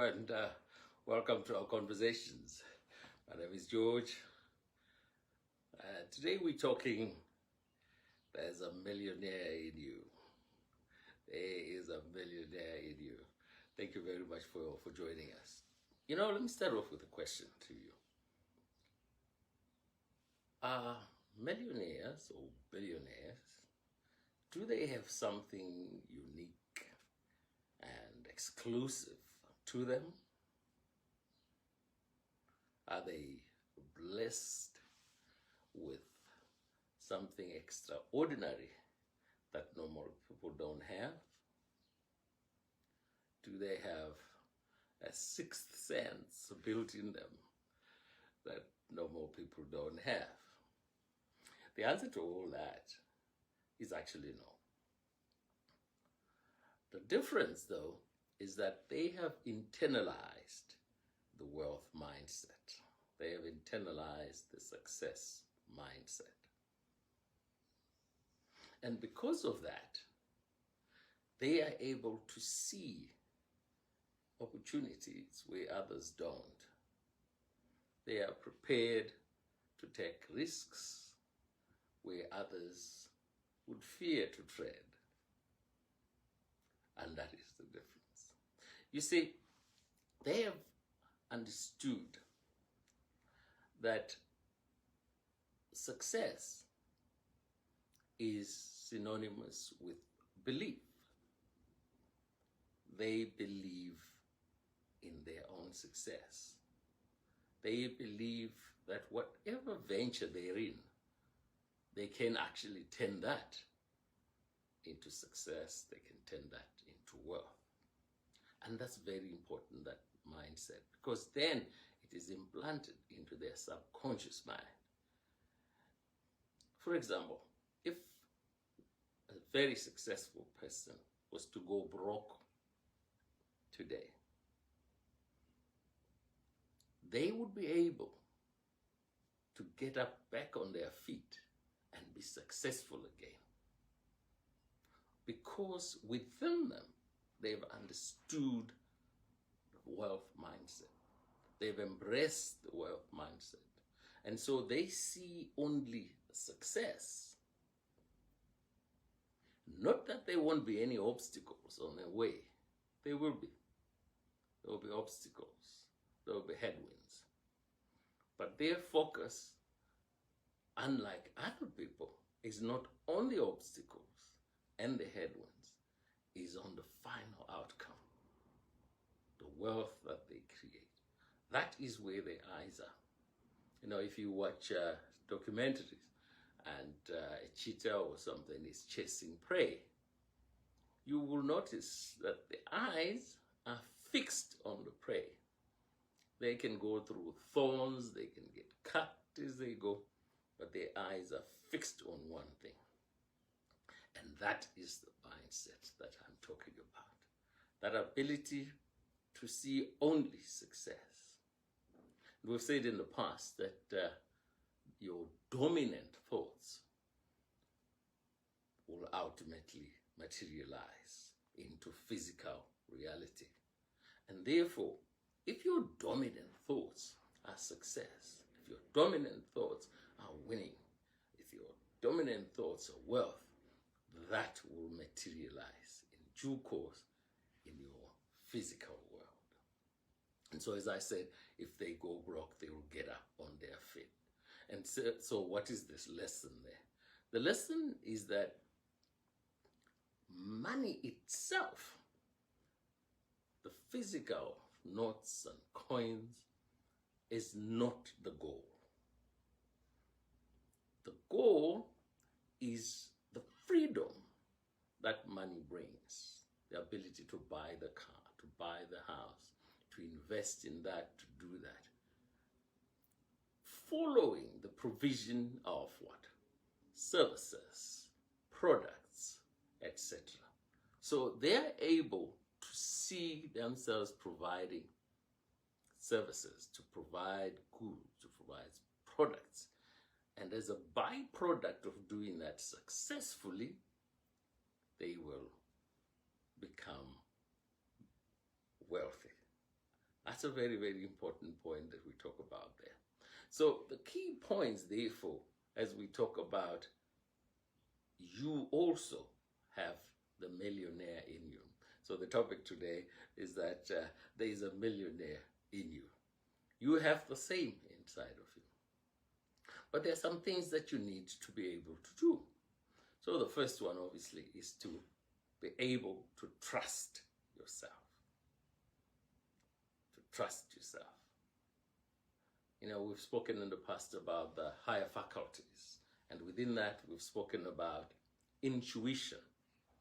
and welcome to our conversations. My name is George. Today we're talking, there's a millionaire in you. There is a millionaire in you. Thank you very much for joining us. Let me start off with a question to you. Are millionaires or billionaires, do they have something unique and exclusive to them? Are they blessed with something extraordinary that normal people don't have? Do they have a sixth sense built in them that normal people don't have? The answer to all that is actually no. The difference, though, is that they have internalized the wealth mindset. They have internalized the success mindset. And because of that, they are able to see opportunities where others don't. They are prepared to take risks where others would fear to tread. And that is the difference. You see, they have understood that success is synonymous with belief. They believe in their own success. They believe that whatever venture they're in, they can actually turn that into success. They can turn that into wealth. And that's very important, that mindset, because then it is implanted into their subconscious mind. For example, if a very successful person was to go broke today, they would be able to get up back on their feet and be successful again. Because within them, they've understood the wealth mindset. They've embraced the wealth mindset. And so they see only success. Not that there won't be any obstacles on their way. There will be. There will be obstacles. There will be headwinds. But their focus, unlike other people, is not on the obstacles and the headwinds, is on the final outcome, the wealth that they create. That is where their eyes are. If you watch documentaries and a cheetah or something is chasing prey, you will notice that the eyes are fixed on the prey. They can go through thorns, they can get cut as they go, but their eyes are fixed on one thing. And that is the mindset that I'm talking about. That ability to see only success. We've said in the past that your dominant thoughts will ultimately materialize into physical reality. And therefore, if your dominant thoughts are success, if your dominant thoughts are winning, if your dominant thoughts are wealth, that will materialize in due course in your physical world. And so, as I said, if they go broke, they will get up on their feet. And so what is this lesson there? The lesson is that money itself, the physical notes and coins, is not the goal. The goal is the freedom that money brings, the ability to buy the car, to buy the house, to invest in that, to do that, following the provision of what? Services, products, etc. So they're able to see themselves providing services, to provide goods, to provide products. And as a byproduct of doing that successfully, they will become wealthy. That's a very, very important point that we talk about there. So the key points, therefore, as we talk about, you also have the millionaire in you. So the topic today is that there is a millionaire in you. You have the same inside of you. But there are some things that you need to be able to do. So the first one, obviously, is to be able to trust yourself. To trust yourself. You know, we've spoken in the past about the higher faculties. And within that, we've spoken about intuition,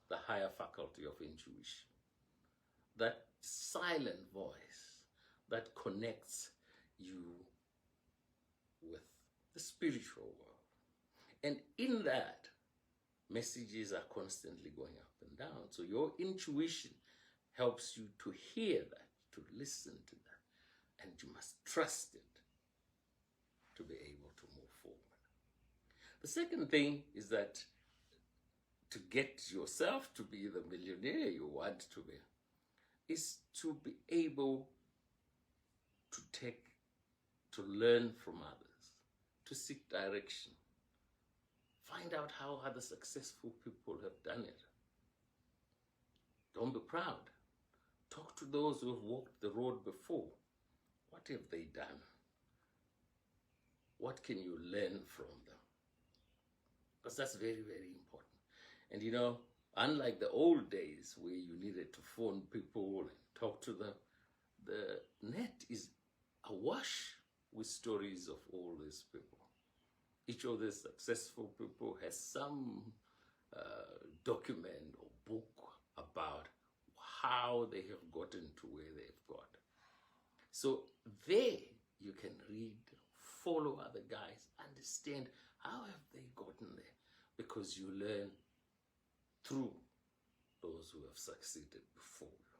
the higher faculty of intuition. That silent voice that connects you with the spiritual world. And in that, messages are constantly going up and down. So your intuition helps you to hear that, to listen to that. And you must trust it to be able to move forward. The second thing is that to get yourself to be the millionaire you want to be, is to be able to learn from others, to seek direction. Find out how other successful people have done it. Don't be proud. Talk to those who have walked the road before. What have they done? What can you learn from them? Because that's very, very important. And you know, unlike the old days where you needed to phone people and talk to them, the net is awash with stories of all these people. Each of these successful people has some document or book about how they have gotten to where they've got. So there you can read, follow other guys, understand how have they gotten there, because you learn through those who have succeeded before you.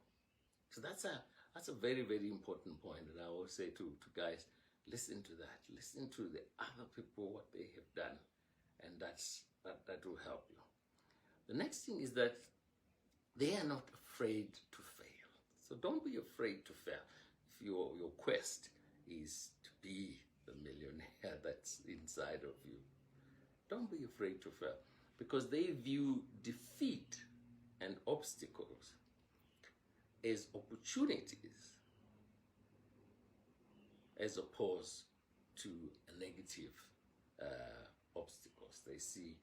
So that's a very, very important point, and I always say to guys, listen to that. Listen to the other people, what they have done, and that will help you. The next thing is that they are not afraid to fail. So don't be afraid to fail. If your quest is to be the millionaire that's inside of you, don't be afraid to fail, because they view defeat and obstacles as opportunities as opposed to a negative obstacles. They see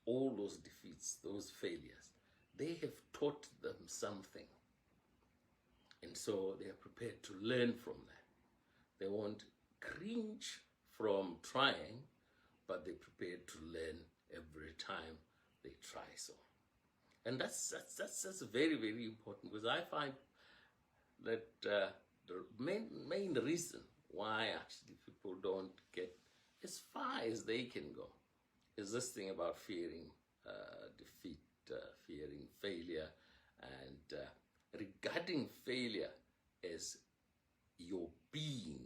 all those defeats, those failures, they have taught them something. And so they are prepared to learn from that. They won't cringe from trying, but they're prepared to learn every time they try so. And that's very, very important, because I find that the main reason why actually people don't get as far as they can go is this thing about fearing defeat, fearing failure, and regarding failure as your being,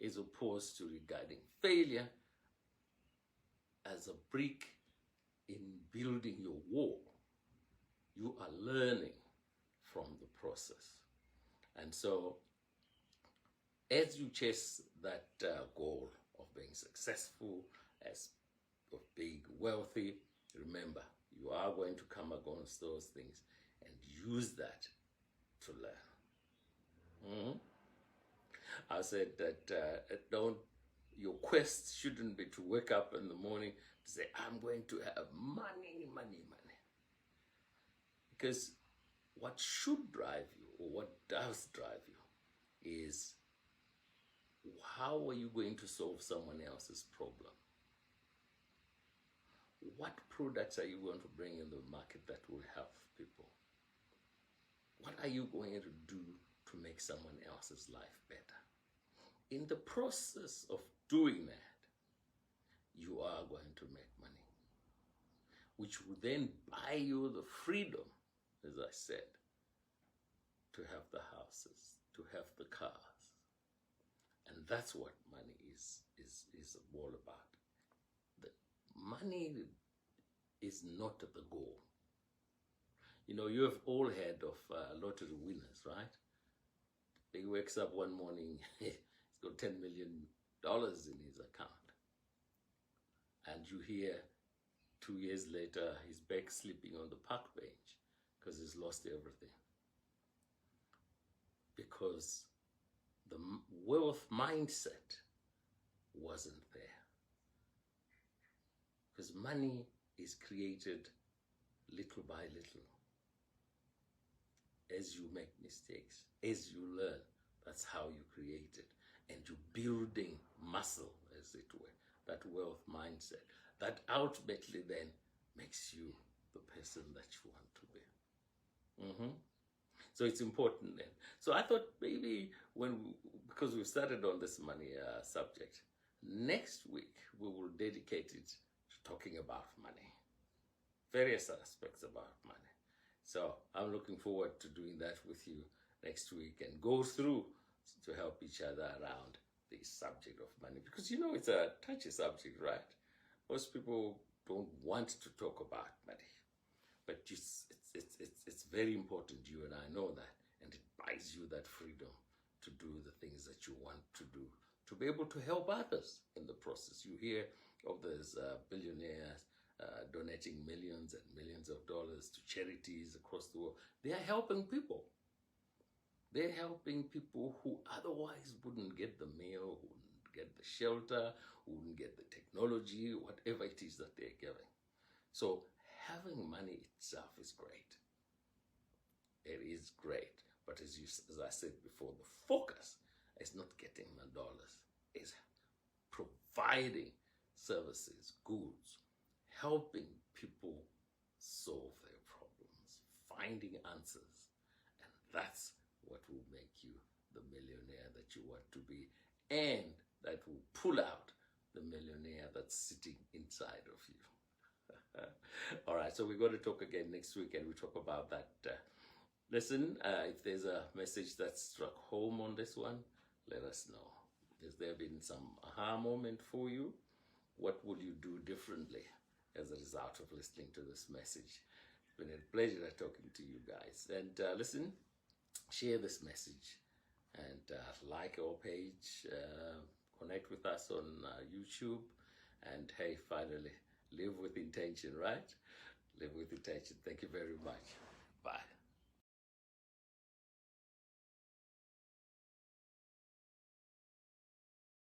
as opposed to regarding failure as a brick in building your wall. You are learning from the process. And so as you chase that goal of being successful, of being wealthy, remember, you are going to come against those things and use that to learn. I said that your quest shouldn't be to wake up in the morning to say, I'm going to have money, money, money. Because what should drive you, or what does drive you, is how are you going to solve someone else's problem? What products are you going to bring in the market that will help people? What are you going to do to make someone else's life better? In the process of doing that, you are going to make money, which will then buy you the freedom, as I said, to have the houses, to have the cars. And that's what money is all about. The money is not the goal. You know, you have all heard of lottery winners right? He wakes up one morning, he's got $10 million in his account. And you hear 2 years later, he's back sleeping on the park bench because he's lost everything. Because the wealth mindset wasn't there. Because money is created little by little. As you make mistakes, as you learn, that's how you create it. And you're building muscle, as it were, that wealth mindset. That ultimately then makes you the person that you want to be. So it's important then. So I thought maybe because we've started on this money subject, next week we will dedicate it to talking about money. Various aspects about money. So I'm looking forward to doing that with you next week and go through to help each other around the subject of money. Because it's a touchy subject, right? Most people don't want to talk about money. But it's very important, you and I know that. And it buys you that freedom to do the things that you want to do, to be able to help others in the process. You hear of those billionaires donating millions and millions of dollars to charities across the world. They are helping people. They're helping people who otherwise wouldn't get the meal, wouldn't get the shelter, wouldn't get the technology, whatever it is that they're giving. So having money itself is great. It is great. But as I said before, the focus is not getting the dollars. It's providing services, goods, helping people solve their problems, finding answers. And that's what will make you the millionaire that you want to be, and that will pull out the millionaire that's sitting inside of you. All right, so we're going to talk again next week, and we talk about that. Listen, if there's a message that struck home on this one, let us know. Has there been some aha moment for you? What would you do differently as a result of listening to this message? It's been a pleasure talking to you guys. And listen, share this message and like our page, connect with us on YouTube, and hey, finally, live with intention, right? Live with intention. Thank you very much. Bye.